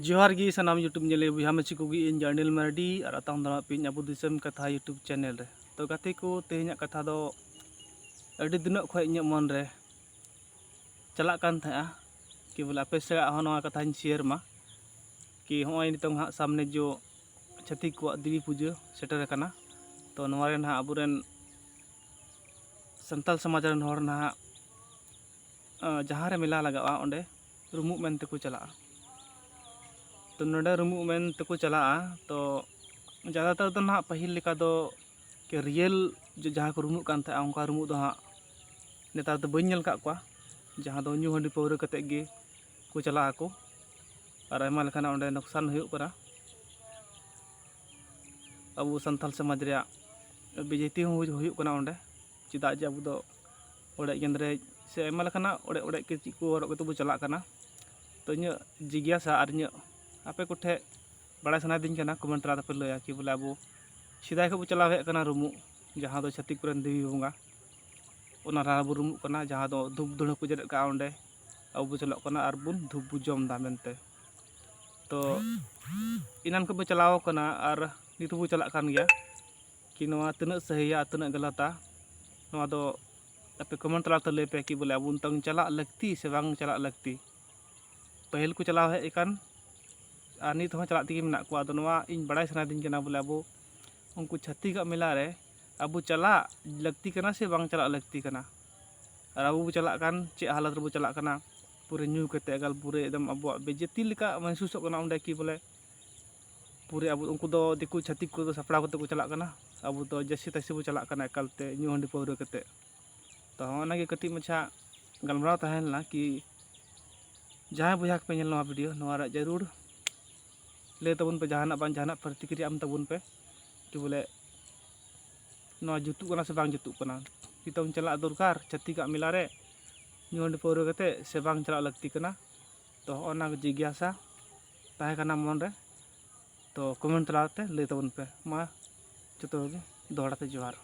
जोहार गी सनाम यूट्यूब नेले बुहा मची को इन जर्नल मरडी और अतंग दरा पिन अबु दिसम कथा यूट्यूब चैनल रे तो गाते को तेहना कथा दो अडी दिनक खय इन मन रे चला कान था कि बोले आपे से नवा कथा शेयर मा कि होय नितंग हा सामने जो छत्तीक को देवी पूजा सेटर कना तो नवा रे ना अबुरेन संताल समाज रन हर ना जहाँ रे मेला लगा ओंडे रुमुक मेनते को चला तो नोडे रुमुक मेन तको चला तो ज़्यादातर तो ना पहिल लेका दो के रियल जो जहाँ को रुमुक कान था उनका रुमुक दो हाँ नेतार तो बइन नेल का को जहाँ दो न्यू हंडी पौर कते गे को चला को और आयमा लेखान ओंडे नुकसान हुयुक करा अबु संथाल समाज रे बेजेती हुयुक कना ओंडे चिदा जे अबु दो ओडे गेंद्रे से आयमा लेखान ओडे ओडे के चिको और कते बु चला कना तो इन जिज्ञासा और इन आपे कोठे बड़ा सना दिन कना कमेंट रा पे लया कि बोले अब सिदाय को चला हे कना रुमु जहाँ दो छत्तीक कुरन देवी बंगा ओना रा बु रुमु कना जहाँ दो धूप धुण को जरे का ओंडे अब चलो कना और बुन धूप बु जम दा मेनते तो इनान को बु चलाव कना और नित बु चला कान गया कि नवा तने सहिया तने गलता नवा दो आपे कमेंट रा ले पे कि बोले अब तंग चला लगती से बांग चला लगती पहल को चलाव हे कान और नित हो चला तगी मेना को आदो नवा इन बड़ा सना दिन कना बोले अब उनको छत्तीक मेला रे अब चला लगती कना से बांग चला लगती कना और अब चला कान चे हालत रे चला कना पूरे न्यू कते अगल पूरे एकदम अब बेजेती लेका महसूस कना ओंडे कि बोले पूरे अब उनको दो दिकु छत्तीक को दो सपड़ा कते को चला कना अब तो जैसे तैसे बो चला कना एकालते न्यू हंडी पौर कते तो होना के कटी मछा गलमराव तहनला कि जहाँ बुझा पे नेल नवा वीडियो नवा रा जरूर ले तबन पे जहाना प्रतिक्रिया am तबन पे कि बोले नवा जुतु कना से बांग जुतु कना नितों चला दरकार छत्तीक मेला रे न्यू हंडी पौर कते से बांग चला लगती कना तो ओना जिज्ञासा ताहे कना मन रे तो कमेंट तलाते ले तबन पे मा जतो दोहराते जोहार।